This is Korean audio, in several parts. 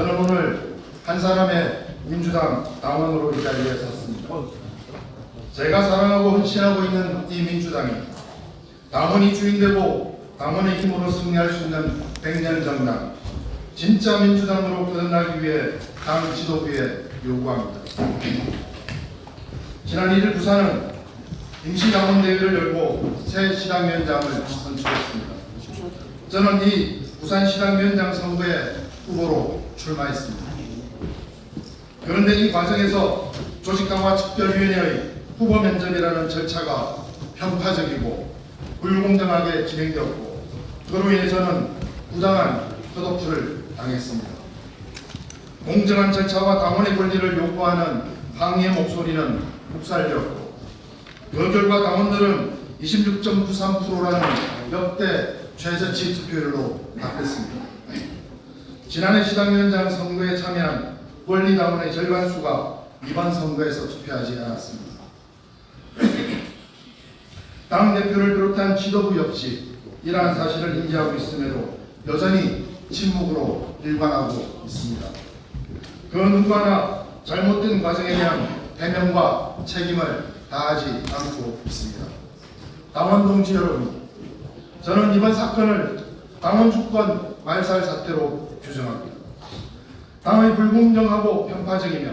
저는 오늘 한 사람의 민주당 당원으로 이 자리에 섰습니다. 제가 사랑하고 헌신하고 있는 이 민주당이 당원이 주인되고 당원의 힘으로 승리할 수 있는 100년 정당, 진짜 민주당으로 거듭나기 위해 당 지도부에 요구합니다. 지난 1일 부산은 임시당원대회를 열고 새 시당위원장을 선출했습니다. 저는 이 부산 시당위원장 선거에 후보로 출마했습니다. 그런데 이 과정에서 조직강화 특별위원회의 후보 면접이라는 절차가 편파적이고 불공정하게 진행되었고, 그로 인해 저는 부당한 컷오프를 당했습니다. 공정한 절차와 당원의 권리를 요구하는 항의의 목소리는 묵살되었고, 그 결과 당원들은 26.93%라는 역대 최저치 투표율로 바뀌었습니다. 지난해 시당위원장 선거에 참여한 권리당원의 절반수가 이번 선거에서 투표하지 않았습니다. 당대표를 비롯한 지도부 역시 이러한 사실을 인지하고 있음에도 여전히 침묵으로 일관하고 있습니다. 그 누구 하나 잘못된 과정에 대한 해명과 책임을 다하지 않고 있습니다. 당원 동지 여러분, 저는 이번 사건을 당원 주권 말살 사태로 규정합니다. 당의 불공정하고 편파적이며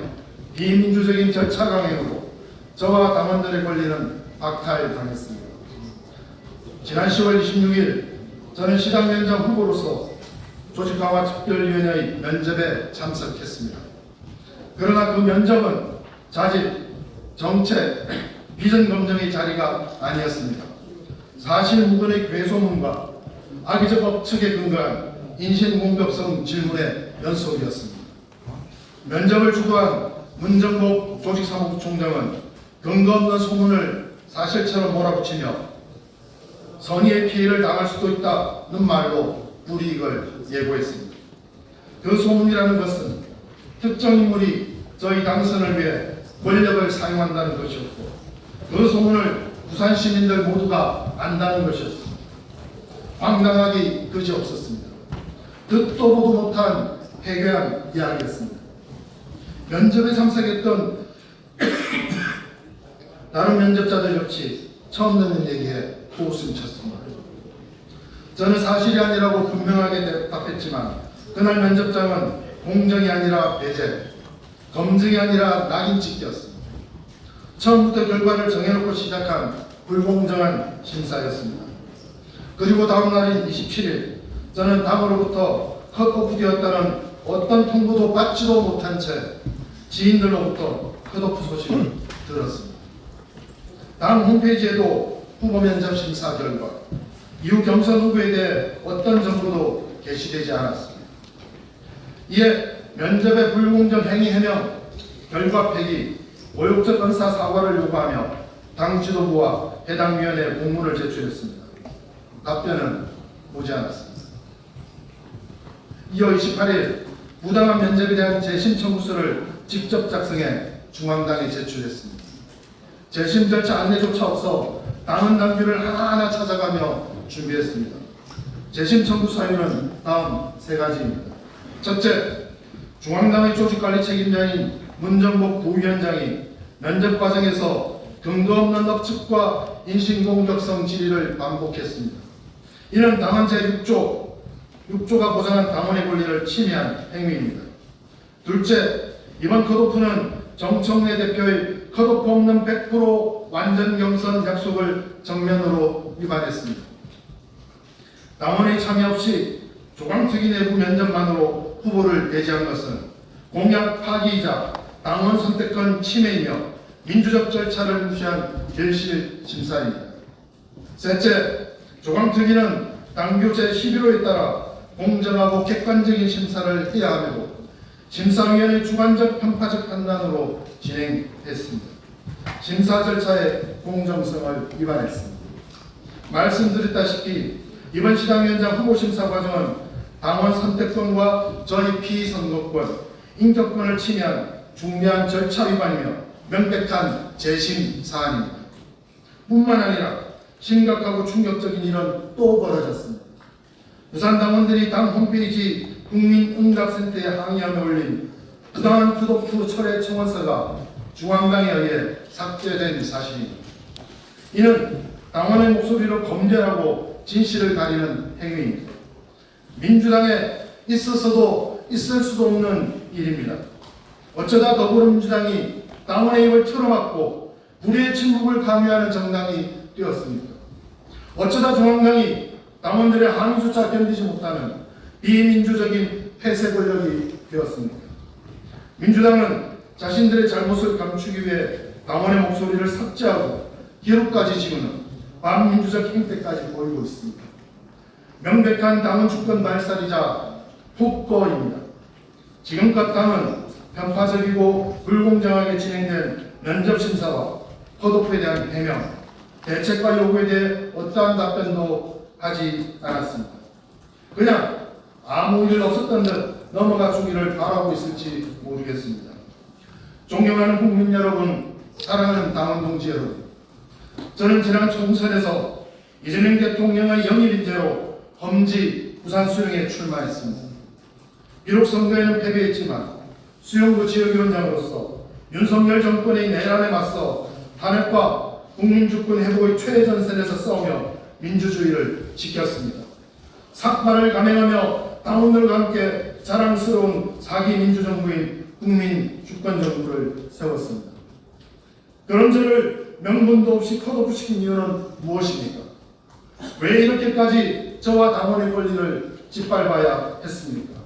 비민주적인 절차 강행으로 저와 당원들의 권리는 박탈당했습니다. 지난 10월 26일 저는 시당위원장 후보로서 조직강화 특별위원회의 면접에 참석했습니다. 그러나 그 면접은 자질, 정책, 비전 검증의 자리가 아니었습니다. 사실무근의 괴소문과 악의적 억측에 근거한 인신공격성 질문의 연속이었습니다. 면접을 주도한 문정복 조직사무부총장은 근거 없는 소문을 사실처럼 몰아붙이며 선의의 피해를 당할 수도 있다는 말로 불이익을 예고했습니다. 그 소문이라는 것은 특정 인물이 저희 당선을 위해 권력을 사용한다는 것이었고, 그 소문을 부산 시민들 모두가 안다는 것이었습니다. 황당하기 그지없었습니다. 듣도 보도 못한 해괴한 이야기였습니다. 면접에 참석했던 다른 면접자들 역시 처음 듣는 얘기에 호웃음 쳤습니다. 저는 사실이 아니라고 분명하게 답했지만 그날 면접장은 공정이 아니라 배제, 검증이 아니라 낙인 찍기였습니다. 처음부터 결과를 정해놓고 시작한 불공정한 심사였습니다. 그리고 다음 날인 27일 저는 당으로부터 컷오프되었다는 어떤 통보도 받지도 못한 채 지인들로부터 컷오프 소식을 들었습니다. 당 홈페이지에도 후보 면접 심사 결과, 이후 경선 후보에 대해 어떤 정보도 게시되지 않았습니다. 이에 면접의 불공정 행위 해명, 결과 폐기, 모욕적 언사 사과를 요구하며 당 지도부와 해당 위원회에 공문을 제출했습니다. 답변은 오지 않았습니다. 이어 28일 부당한 면접에 대한 재심 청구서를 직접 작성해 중앙당에 제출했습니다. 재심 절차 안내조차 없어 당헌 당규를 하나하나 찾아가며 준비했습니다. 재심 청구 사유는 다음 세 가지입니다. 첫째, 중앙당의 조직관리 책임자인 문정복 부위원장이 면접 과정에서 근거 없는 억측과 인신공격성 질의를 반복했습니다. 이는 당헌 제6조가 보장한 당원의 권리를 침해한 행위입니다. 둘째, 이번 컷오프는 정청래 대표의 컷오프 없는 100% 완전 경선 약속을 정면으로 위반했습니다. 당원의 참여 없이 조강특위 내부 면접만으로 후보를 배제한 것은 공약 파기이자 당원 선택권 침해이며 민주적 절차를 무시한 결실 심사입니다. 셋째, 조강특위는 당규 제11호에 따라 공정하고 객관적인 심사를 해야 하므로 심사위원회 주관적 편파적 판단으로 진행했습니다. 심사 절차의 공정성을 위반했습니다. 말씀드렸다시피 이번 시당위원장 후보 심사 과정은 당원 선택권과 저희 피선거권, 인격권을 침해한 중대한 절차 위반이며 명백한 재심 사안입니다. 뿐만 아니라 심각하고 충격적인 일은 또 벌어졌습니다. 부산 당원들이 당 홈페이지 국민응답센터에 항의하며 올린 부당한 컷오프 철회 청원서가 중앙당에 의해 삭제된 사실입니다. 이는 당원의 목소리로 검열하고 진실을 가리는 행위입니다. 민주당에 있어서도 있을 수도 없는 일입니다. 어쩌다 더불어민주당이 당원의 입을 틀어막고 불의의 침묵을 강요하는 정당이 되었습니까? 어쩌다 중앙당이 당원들의 항의조차 견디지 못하는 비민주적인 폐쇄 권력이 되었습니까? 민주당은 자신들의 잘못을 감추기 위해 당원의 목소리를 삭제하고 기록까지 지우는 반민주적 행태까지 보이고 있습니다. 명백한 당원 주권 말살이자 폭거입니다. 지금껏 당은 편파적이고 불공정하게 진행된 면접심사와 컷오프에 대한 해명, 대책과 요구에 대해 어떠한 답변도 하지 않았습니다. 그냥 아무 일 없었던 듯 넘어가 주기를 바라고 있을지 모르겠습니다. 존경하는 국민 여러분, 사랑하는 당원 동지 여러분, 저는 지난 총선에서 이재명 대통령의 영입 인재로 험지 부산 수영에 출마했습니다. 비록 선거에는 패배했지만 수영구 지역위원장으로서 윤석열 정권의 내란에 맞서 탄핵과 국민주권 회복의 최전선에서 싸우며 민주주의를 지켰습니다. 삭발을 감행하며 당원들과 함께 자랑스러운 사기 민주정부인 국민주권정부를 세웠습니다. 그런 저를 명분도 없이 컷오프 시킨 이유는 무엇입니까? 왜 이렇게까지 저와 당원의 권리를 짓밟아야 했습니까?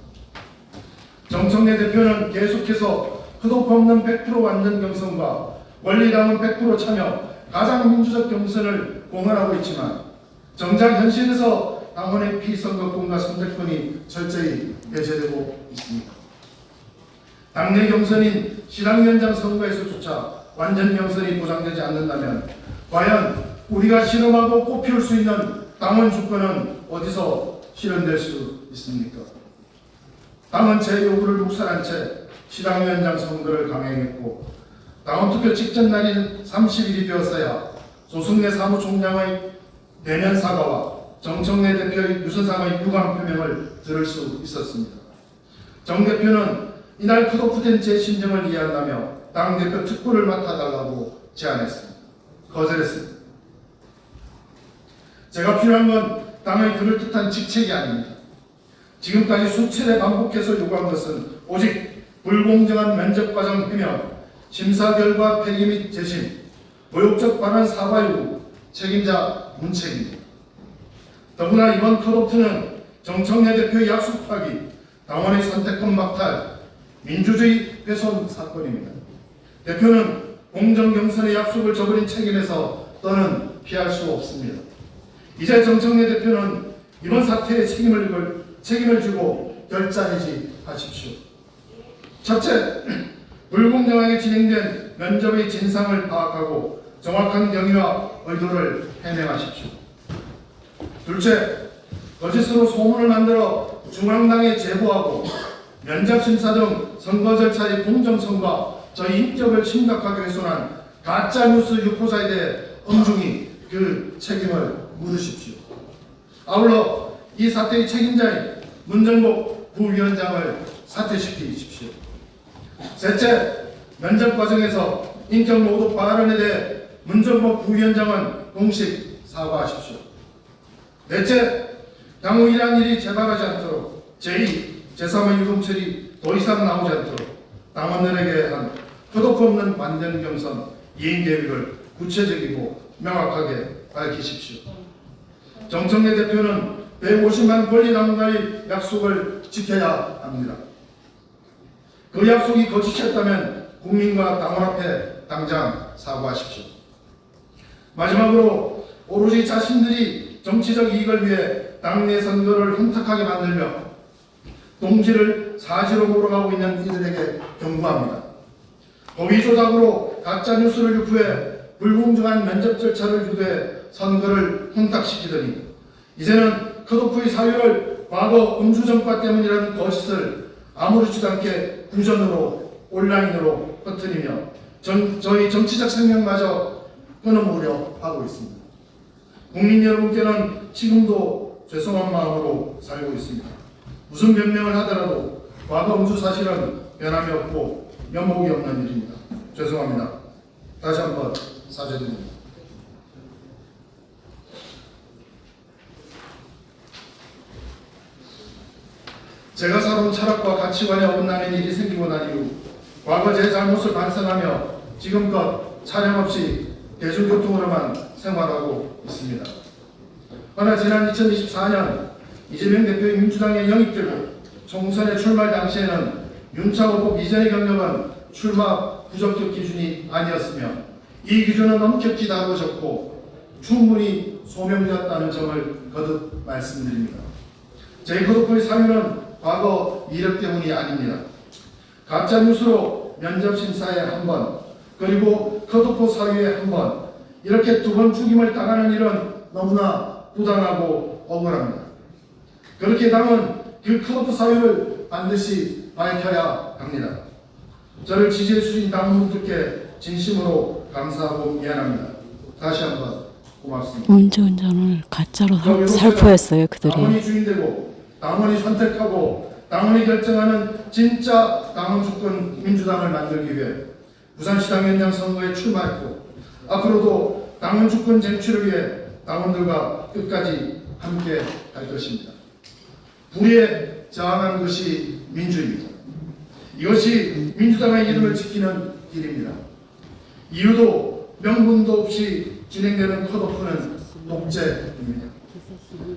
정청래 대표는 계속해서 컷오프 없는 100% 완전 경선과 원리당원 100% 참여, 가장 민주적 경선을 공언하고 있지만 정작 현실에서 당원의 피선거권과 선택권이 철저히 배제되고 있습니다. 당내 경선인 시당위원장 선거에서조차 완전 경선이 보장되지 않는다면 과연 우리가 실험하고 꽃피울 수 있는 당원 주권은 어디서 실현될 수 있습니까? 당은 제 요구를 묵살한 채 시당위원장 선거를 강행했고 당원투표 직전 날인 30일이 되었어야 조승래 사무총장의 대면 사과와 정청래 대표의 유선상의 유감 표명을 들을 수 있었습니다. 정 대표는 이날 컷오프된 제 심정을 이해한다며 당대표 특보를 맡아달라고 제안했습니다. 거절했습니다. 제가 필요한 건 당의 그럴듯한 직책이 아닙니다. 지금까지 수차례 반복해서 요구한 것은 오직 불공정한 면접과정 해명, 심사 결과 폐기 및 재심, 모욕적 발언 사과 요구, 책임자 문책입니다. 더구나 이번 컷오프는 정청래 대표의 약속 파기, 당원의 선택권 박탈, 민주주의 훼손 사건입니다. 대표는 공정경선의 약속을 저버린 책임에서 떠는 피할 수 없습니다. 이제 정청래 대표는 이번 사태에 책임을 지고 결자해지 하십시오. 첫째, 불공정하게 진행된 면접의 진상을 파악하고 정확한 경위와 의도를 해명하십시오. 둘째, 거짓으로 소문을 만들어 중앙당에 제보하고 면접심사 등 선거 절차의 공정성과 저희 인격을 심각하게 훼손한 가짜뉴스 유포자에 대해 엄중히 그 책임을 물으십시오. 아울러 이 사태의 책임자인 문정복 부위원장을 사퇴시키십시오. 셋째, 면접 과정에서 인격 모독 발언에 대해 문정복 부위원장은 공식 사과하십시오. 넷째, 향후 이러한 일이 재발하지 않도록 제2, 제3의 유검철이 더 이상 나오지 않도록 당원들에게 한 컷오프 없는 완전 경선 이행 계획을 구체적이고 명확하게 밝히십시오. 정청래 대표는 150만 권리당원과의 약속을 지켜야 합니다. 그 약속이 거짓이었다면 국민과 당원 앞에 당장 사과하십시오. 마지막으로 오로지 자신들이 정치적 이익을 위해 당내 선거를 혼탁하게 만들며 동지를 사지로 몰아가고 있는 이들에게 경고합니다. 고의 조작으로 가짜 뉴스를 유포해 불공정한 면접 절차를 유도해 선거를 혼탁시키더니 이제는 컷오프의 사유를 과거 음주정과 때문이라는 거짓을 아무렇지도 않게 구전으로 온라인으로 퍼뜨리며 저희 정치적 생명마저 끊어먹으려 하고 있습니다. 국민 여러분께는 지금도 죄송한 마음으로 살고 있습니다. 무슨 변명을 하더라도 과거 음수 사실은 변함이 없고 면목이 없는 일입니다. 죄송합니다. 다시 한번 사죄드립니다. 제가 살아온 철학과 가치관에 어긋나는 일이 생기고 난 이후 과거 제 잘못을 반성하며 지금껏 차량 없이 대중교통으로만 생활하고 있습니다. 그러나 지난 2024년 이재명 대표의 민주당에 영입되고 총선에 출마할 당시에는 윤창호 후보 이전의 경력은 출마 부적격 기준이 아니었으며 이 기준은 엄격히 다루어졌고 충분히 소명되었다는 점을 거듭 말씀드립니다. 제 컷오프의 사유는 과거 이력 때문이 아닙니다. 가짜뉴스로 면접심사에 한 번, 그리고 컷오프 사유에 한 번, 이렇게 두 번 죽임을 당하는 일은 너무나 부당하고 억울합니다. 그렇게 당은 그 컷오프 사유를 반드시 밝혀야 합니다. 저를 지지해 주신 당원분들께 진심으로 감사하고 미안합니다. 다시 한번 고맙습니다. 음주운전을 가짜로 살포했어요, 그들이. 당원이 주인되고 당원이 선택하고 당원이 결정하는 진짜 당원 주권 민주당을 만들기 위해 부산시당위원장 선거에 출마했고 앞으로도 당원 주권 쟁취를 위해 당원들과 끝까지 함께 할 것입니다. 불의에 저항하는 것이 민주입니다. 이것이 민주당의 이름을 지키는 길입니다. 이유도 명분도 없이 진행되는 컷오프는 독재입니다.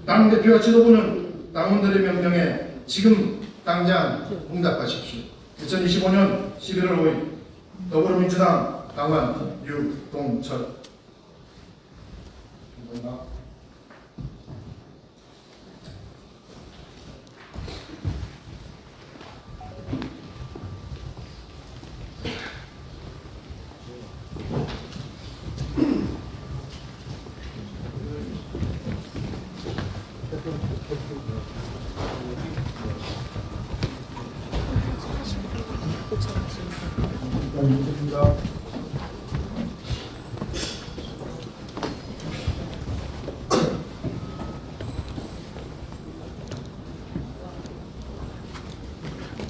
당대표와 지도부는 당원들의 명령에 지금 당장 응답하십시오. 2025년 11월 5일 더불어민주당 당원 유동철.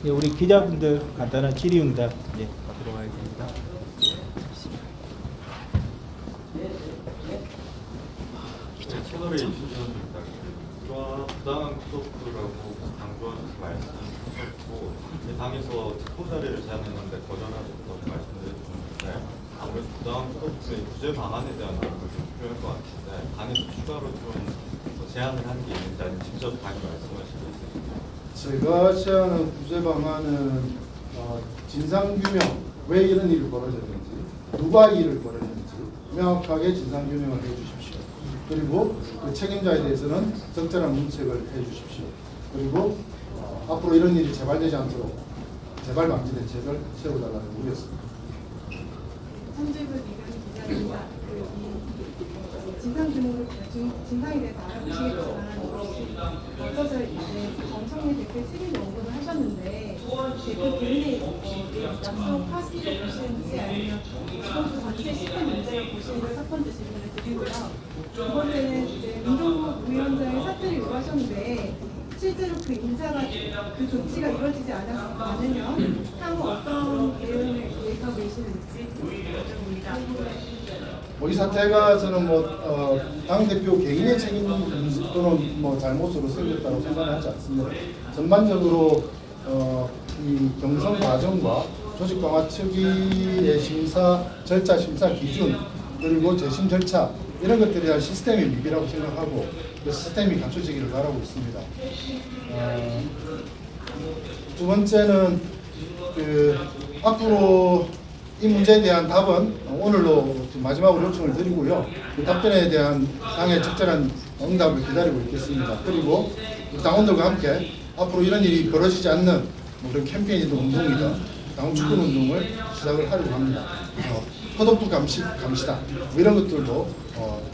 네, 우리 기자분들 간단한 질의응답 받도록 하겠습니다. 채널에 이슈되는 부당한 구속부라고 강조하셔서 말씀하셨고 당에서 특보 자리를 제안했는데 거절하셨다고 말씀을 해주셨는데 아무래도 부당한 구속부의 구제 방안에 대한 내용을 좀 필요할 것 같은데 당에서 추가로 좀 제안을 한 게 있는지 아니면 직접 당이 말씀하시고 있으신가요? 제가 제안한 구제 방안은 진상규명, 왜 이런 일이 벌어졌는지, 누가 이 일을 벌였는지 명확하게 진상규명을 해주십시오. 그리고 그 책임자에 대해서는 적절한 문책을 해주십시오. 그리고 앞으로 이런 일이 재발되지 않도록 재발 방지 대책을 세워달라는 의뢰였습니다. 손재근 기자님과 진상에 대해서 알아보시겠지만 어쩌서 이제 정청래 대표 7일 연구를 하셨는데 대표 개인의 약속 파시로 보시는지 아니면 지금도 전체 시스템 문제로 보시는지 첫 번째 질문을 드리고요. 두 번째는 이제 민정국 위원장의 사퇴를 요구하셨는데 실제로 그 인사가 그 조치가 이루어지지 않으면 향후 어떤 대응을 계획하고 계시는지 여쭤봅니다. 이 사태가 저는 당 대표 개인의 책임 또는 잘못으로 생겼다고 생각하지 않습니다. 전반적으로 이 경선 과정과 조직 강화 특위의 심사 절차, 심사 기준 그리고 재심 절차 이런 것들에 대한 시스템의 미비라고 생각하고 그 시스템이 갖춰지기를 바라고 있습니다. 두 번째는 앞으로 이 문제에 대한 답은 오늘로 마지막으로 요청을 드리고요. 그 답변에 대한 당의 적절한 응답을 기다리고 있겠습니다. 그리고 당원들과 함께 앞으로 이런 일이 벌어지지 않는 그런 캠페인이든 운동이든 당원 주권 운동을 시작을 하려고 합니다. 컷오프 감시다 이런 것들도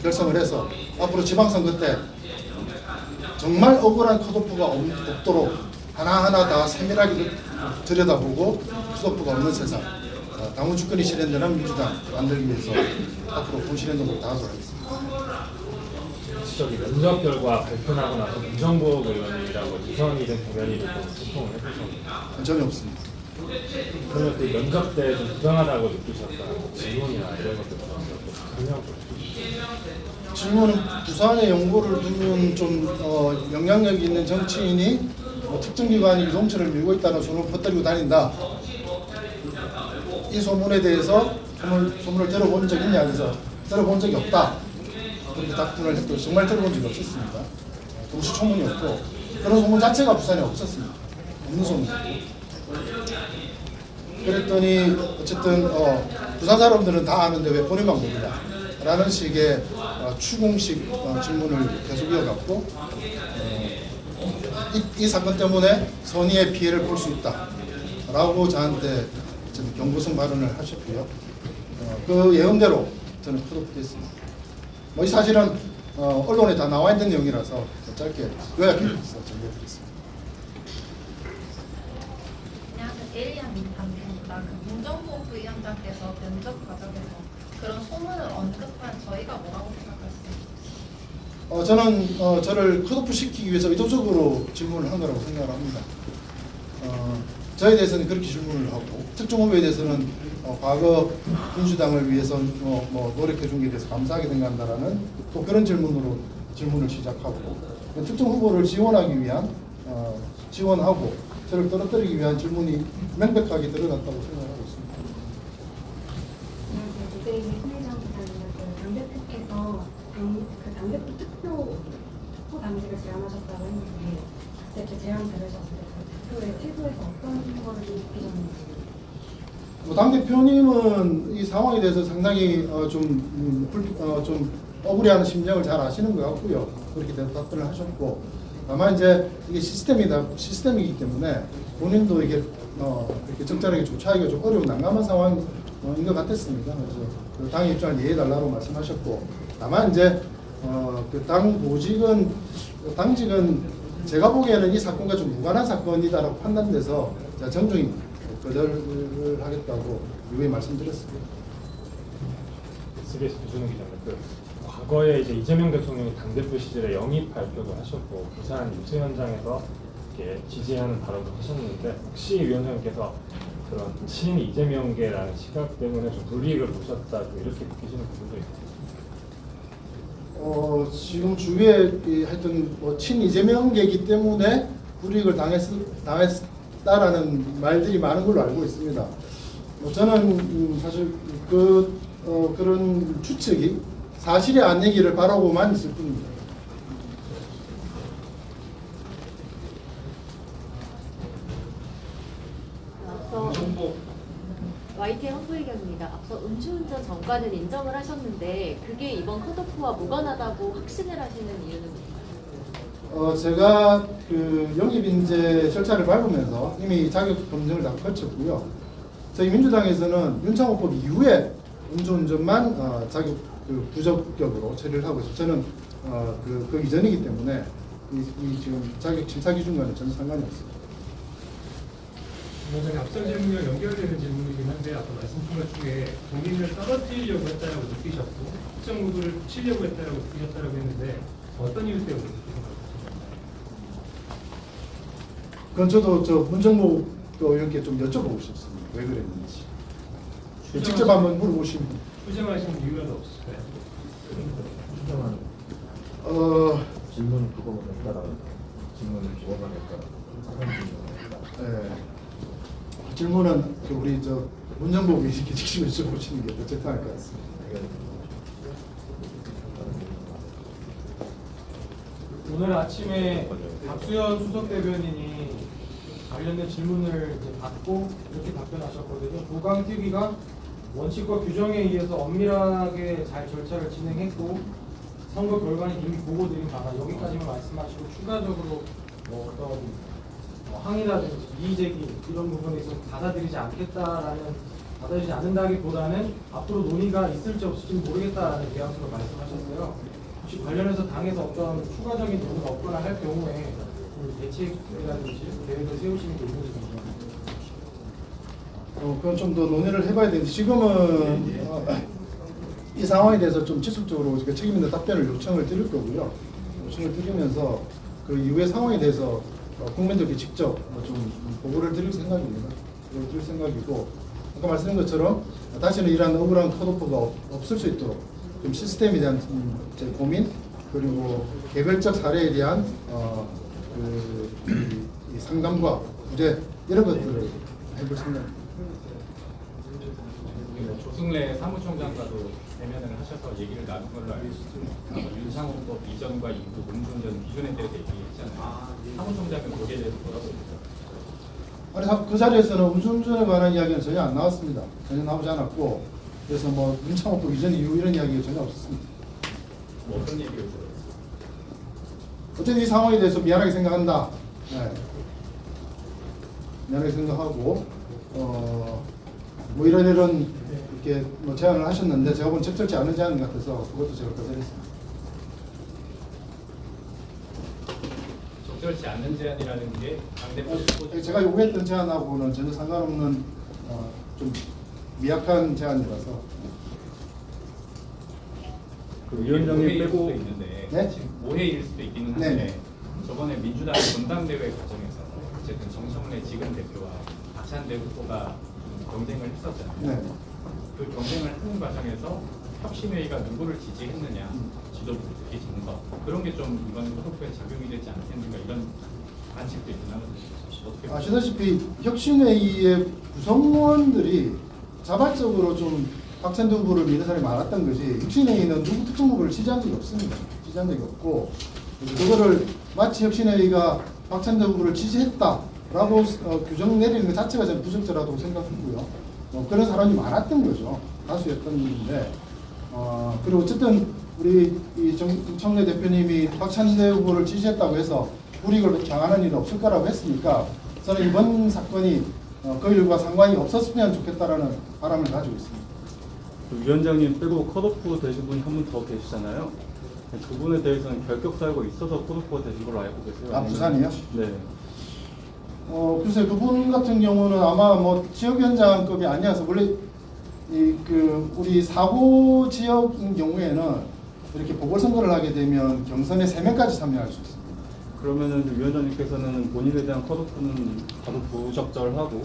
결성을 해서 앞으로 지방선거 때 정말 억울한 컷오프가 없도록 하나하나 다 세밀하게 들여다보고 컷오프가 없는 세상 당원 주권이 실현되는 민주당 만들기 위해서 앞으로 본실행동을 다하도록 하겠습니다. 저기 면접 결과 발표나고 나서 부정부업 의원이라고 유선이 된 대변인을 좀 소통을 해주셨나요? 전혀 없습니다. 그러면 그 면접 때 좀 부당하다고 느끼셨던 질문이나 이런 것들 설명 좀 해주세요. 질문은 부산에 연고를 두는 좀 영향력 있는 정치인이 특정 기관이 유동체를 밀고 있다는 소문을 퍼뜨리고 다닌다. 이 소문에 대해서 소문을 들어본 적 있냐 그래서 들어본 적이 없다. 그렇게 답변을 했고 정말 들어본 적이 없었습니다. 동시초문이 없고 그런 소문 자체가 부산에 없었습니다. 없는 소문이고. 그랬더니 어쨌든 부산 사람들은 다 아는데 왜 본인만 모르냐 라는 식의 추궁식 질문을 계속 이어갔고 이 사건 때문에 선의의 피해를 볼 수 있다 라고 저한테 경고성 발언을 하셨고요. 그 예언대로 저는 컷오프됐습니다. 이 사실은 언론에 다 나와 있는 내용이라서 짧게 요약해서 전해드리겠습니다. 안녕하세요. 에리안 민담입니다. 그 문정부 위원장께서 면접 과정에서 그런 소문을 언급한 저희가 뭐라고 생각하세요? 저는 저를 컷오프 시키기 위해서 의도적으로 질문을 한 거라고 생각을 합니다. 저에 대해서는 그렇게 질문을 하고 특정 후보에 대해서는 과거 민주당을 위해서 노력해 준 게 대해서 감사하게 생각한다라는 또 그런 질문을 시작하고 특정 후보를 지원하기 위한 지원하고 저를 떨어뜨리기 위한 질문이 명백하게 드러났다고 생각하고 있습니다. 국회의회 손혜정 기자님은 당대표께서 당대표 투표 당직을 제안하셨다고 했는데 그때 제안 들으셨을 때 투표의 태도에서 어떤 거를 좀 느끼셨는지. 당대표님은 이 상황에 대해서 상당히 좀 억울해하는 심정을 잘 아시는 것 같고요. 그렇게 답변을 하셨고 다만 이제 이게 시스템이기 때문에 본인도 이게 이렇게 적절하게 조차하기가 좀 어려운 난감한 상황인 것 같았습니다. 그래서 그 당의 입장을 이해해달라고 말씀하셨고 다만 이제 그 당직은 제가 보기에는 이 사건과 좀 무관한 사건이다라고 판단돼서 제가 정중히 거절을 하겠다고 유의 말씀드렸습니다. SBS 주준우 기자님, 과거에 이제 이재명 대통령이 당대표 시절에 영입 발표도 하셨고 부산 유세 현장에서 이렇게 지지하는 발언도 하셨는데 혹시 위원장님께서 그런 친 이재명계라는 시각 때문에 좀 불이익을 보셨다고 이렇게 느끼시는 부분도 있나요? 지금 주위에 하여튼 친 이재명계이기 때문에 불이익을 당했다라는 말들이 많은 걸로 알고 있습니다. 저는 사실 그런 추측이 사실이 아니기를 바라고만 있을 뿐입니다. 앞서 YTN 홍보의견입니다. 앞서 음주운전 전과는 인정을 하셨는데 그게 이번 컷오프와 무관하다고 확신을 하시는 이유는 뭔가요? 제가 그 영입인재 절차를 밟으면서 이미 자격 검증을 다 거쳤고요. 저희 민주당에서는 윤창호법 이후에 음주운전만 자격 부적격으로 처리를 하고 있어요. 저는 그 이전이기 때문에 이 지금 자격 심사 기준과는 전혀 상관이 없습니다. 굉장히 앞선 질문이랑 연결되는 질문이긴 한데 아까 말씀하신 것 중에 본인을 떨어뜨리려고 했다라고 느끼셨고 특정 후보를 치려고 했다라고 느끼셨다라고 했는데 어떤 이유 때문에 그렇게 생각하셨나요? 그건 저도 문정모 의원께 좀 여쭤보고 싶습니다. 왜 그랬는지. 직접 한번 물어보시면. 투쟁하신 이유라도 없을까요? 질문 그거만 했다라 질문을 그거만 했다라. 질문은 우리 문정모 의원께 직접 여쭤보시는 게 더 적당할 것 같습니다. 오늘 아침에 박수현 수석 대변인이 관련된 질문을 이제 받고 이렇게 답변하셨거든요. 조강특위가 원칙과 규정에 의해서 엄밀하게 잘 절차를 진행했고 선거 결과는 이미 보고드린 바다 여기까지만 말씀하시고 추가적으로 어떤 항의라든지 이의제기 이런 부분에 있어서 받아들이지 않는다기보다는 앞으로 논의가 있을지 없을지 모르겠다라는 뉘앙스로 말씀하셨어요. 혹시 관련해서 당에서 어떤 추가적인 논의가 없거나 할 경우에 대책이라든지 계획을 세우시는 게 있는지 궁금합니다. 그건 좀 더 논의를 해봐야 되는데 지금은 이 상황에 대해서 좀 지속적으로 책임 있는 답변을 요청을 드릴 거고요. 요청을 드리면서 그 이후의 상황에 대해서 국민들께 직접 좀 보고를 드릴 생각입니다. 보고를 드릴 생각이고 아까 말씀드린 것처럼 다시는 이러한 억울한 컷오프가 없을 수 있도록 좀 시스템에 대한 제 고민 그리고 개별적 사례에 대한 이 상담과 구제 이런 것들을 해볼 생각입니다. 조승래 사무총장과도 대면을 하셔서 얘기를 나눈 걸로 알고 있습니다. 윤창호법 이전과 이후 음주운전 기준에 대해서 얘기했잖아요. 사무총장은 거기에 대해서 뭐라고 했죠? 아니 그 자리에서는 음주운전에 관한 이야기는 전혀 안 나왔습니다. 전혀 나오지 않았고 그래서 뭐 윤창호법 이전 이후 이런 이야기가 전혀 없었습니다. 뭐 어떤 얘기를 들었어요? 어쨌든 이 상황에 대해서 미안하게 생각한다. 네. 미안하게 생각하고 뭐 이런 이렇게 뭐 제안을 하셨는데 제가 보면 적절치 않은 제안 같아서 그것도 제가 거절했습니다. 적절치 않는 제안이라는 게 당대표 제가 요구했던 제안하고는 전혀 상관없는 좀 미약한 제안이라서. 그 위원장님 빼고 있는데 네? 지금 오해일 수도 있기는 한데 네. 저번에 민주당 전당대회 과정에서 어쨌든 정청래 지금 대표와 박찬대 후보가 경쟁을 했었잖아요. 네. 그 경쟁을 하는 과정에서 혁신회의가 누구를 지지했느냐, 지도부 특히 정서 그런 게 좀 이번 컷오프에 작용이 되지 않겠는가 이런 관측도 있긴 하거든요. 어떻게 아시다시피 혁신회의의 구성원들이 자발적으로 좀 박찬대 후보를 믿는 사람이 많았던 거지 혁신회의는 누구 특정 후보를 지지한 적이 없습니다. 지지한 적이 없고 그거를 마치 혁신회의가 박찬대 후보를 지지했다라고 규정 내리는 것 자체가 저는 부적절하다고 생각하고요. 그런 사람이 많았던 거죠. 다수였던 일인데 그리고 어쨌든 우리 이 정청래 대표님이 박찬대 후보를 지지했다고 해서 불이익을 당하는 일은 없을 거라고 했으니까 저는 이번 사건이 그 일과 상관이 없었으면 좋겠다라는 바람을 가지고 있습니다. 위원장님 빼고 컷오프 되신 분이 한 분 더 계시잖아요. 그분에 대해서는 결격 사유가 있어서 컷오프가 되신 걸로 알고 계세요. 아, 부산이요? 네. 글쎄 그분 같은 경우는 아마 뭐 지역위원장급이 아니어서 원래 우리 사고 지역인 경우에는 이렇게 보궐선거를 하게 되면 경선에 3명까지 참여할 수 있습니다. 그러면은 위원장님께서는 본인에 대한 컷오프는 다소 부적절하고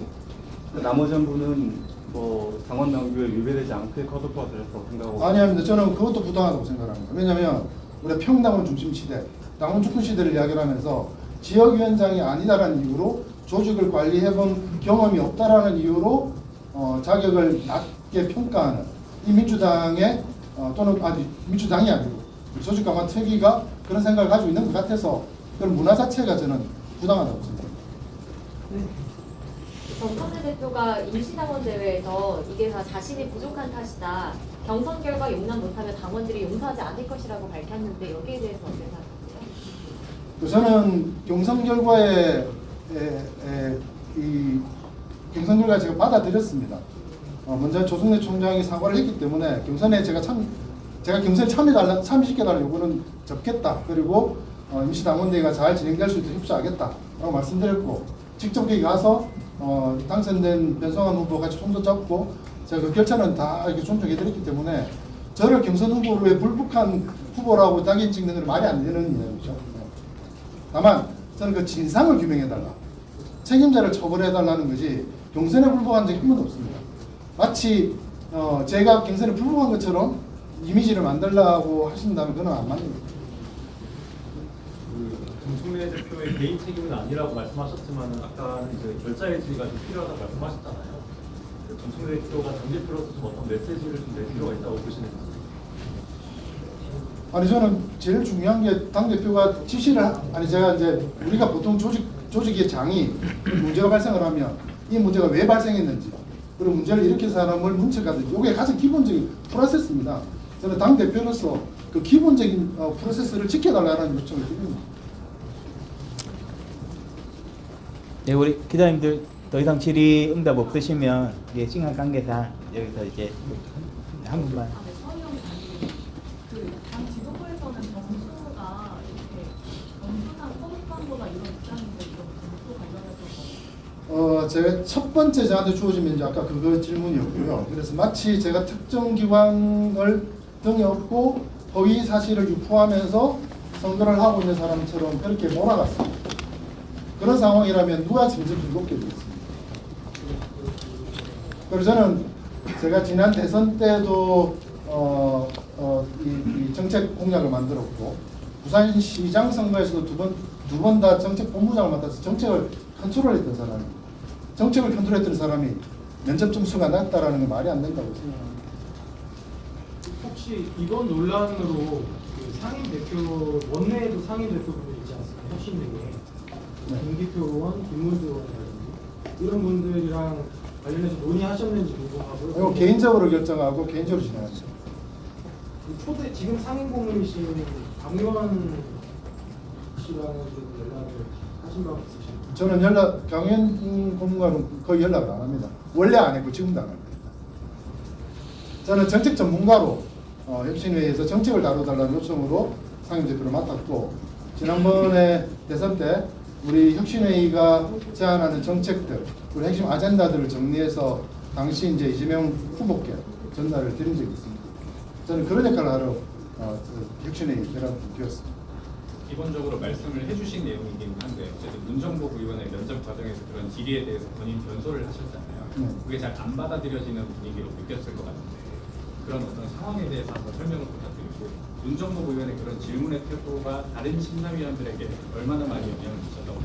나머지 한 분은 뭐 당원 당규에 위배되지 않게 컷오프가 되셨다고 생각하고. 아니합니다. 저는 그것도 부당하다고 생각합니다. 왜냐하면 우리가 평당원 중심 시대, 당원 주권 시대를 이야기를 하면서 지역위원장이 아니다라는 이유로 조직을 관리해본 경험이 없다라는 이유로 자격을 낮게 평가하는 이 민주당의 또는 민주당이 아니고 조직감화 특위가 그런 생각을 가지고 있는 것 같아서 그런 문화 자체가 저는 부당하다고 생각합니다. 정청래 대표가 임시당원 대회에서 이게 다 자신이 부족한 탓이다. 경선 결과 용납 못하면 당원들이 용서하지 않을 것이라고 밝혔는데 여기에 대해서 어떻게 생각하세요? 저는 경선 결과에 이 경선 결과 제가 받아들였습니다. 먼저 조승래 총장이 사과를 했기 때문에 경선에 제가 경선에 참여시켜달라는 요구는 접겠다. 그리고 임시당원대회가 잘 진행될 수 있도록 협조하겠다라고 말씀드렸고 직접 거기 가서 당선된 변성환 후보 같이 손도 잡고 제가 그 결차는 다 이렇게 존중해드렸기 때문에 저를 경선 후보로의 불복한 후보라고 낙인 찍는 건 말이 안 되는 이야기죠. 다만 저는 그 진상을 규명해달라, 책임자를 처벌해달라는 것이 경선에 불복한 적이 한 번도 없습니다. 마치 제가 경선에 불복한 것처럼 이미지를 만들려고 하신다면 그건 안 맞는 거예요. 정청래 대표의 개인 책임은 아니라고 말씀하셨지만 아까는 이제 결자해지가 좀 필요하다고 말씀하셨잖아요. 정청래 대표가 당대표로서 좀 어떤 메시지를 좀 낼 필요가 있다고 보시는 거죠? 아니 저는 제일 중요한 게 당대표가 지시를 제가 이제 우리가 보통 조직의 장이 문제가 발생을 하면 이 문제가 왜 발생했는지 그리고 문제를 일으킨 사람을 문책하든지 이게 가장 기본적인 프로세스입니다. 저는 당대표로서 그 기본적인 프로세스를 지켜달라는 요청을 드립니다. 네, 우리 기자님들 더 이상 질의 응답 없으시면 시간 관계상 여기서 이제 한 분만. 당 지도부에서는 정수가 이렇게 정수상 허무한 거나 이런 입장인데 이런 정수 관련해서 제가 첫 번째 저한테 주어진 문제 아까 그거 질문이었고요. 그래서 마치 제가 특정 기관을 등이 없고 허위 사실을 유포하면서 선거를 하고 있는 사람처럼 그렇게 몰아갔습니다. 그런 상황이라면 누가 진짜 즐겁게 되겠습니까? 그래서 저는 제가 지난 대선 때도 이 정책 공약을 만들었고 부산시장 선거에서도 두 번 다 정책 본부장을 맡아서 정책을 컨트롤했던 사람입니다. 정책을 컨트롤했던 사람이 면접 점수가 낮다라는 건 말이 안 된다고 생각합니다. 혹시 이번 논란으로 그 상임 대표 원내에도 상임 대표분들 있지 않습니까? 혁신위에 김기표 의원, 김문수 의원이라든지 이런 분들이랑 관련해서 논의하셨는지 궁금하고요. 이거 개인적으로 결정하고 개인적으로 진행합니다. 초대 지금 상임 고문이신 강요한 씨랑은 좀 연락을 하신 바 있으신가요? 저는 강현 고문과는 거의 연락을 안 합니다. 원래 안 했고 지금도 안 합니다. 저는 정책 전문가로 혁신회의에서 정책을 다뤄달라는 요청으로 상임대표를 맡았고 지난번에 대선 때 우리 혁신회의가 제안하는 정책들, 우리 핵심 아젠다들을 정리해서 당시 이제 이재명 후보께 전달을 드린 적이 있습니다. 저는 그런 역할을 하러 혁신회의 결합을 되었습니다. 기본적으로 말씀을 해주신 내용이긴 한데 어쨌든 문정복 의원의 면접 과정에서 그런 질의에 대해서 본인 변소를 하셨잖아요. 그게 잘 안 받아들여지는 분위기로 느꼈을 것 같은데 그런 어떤 상황에 대해서 한번 설명을 부탁드리고 문정복 의원의 그런 질문의 태도가 다른 심사위원들에게 얼마나 많이 영향을 미쳤다고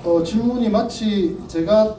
보십니까? 질문이 마치 제가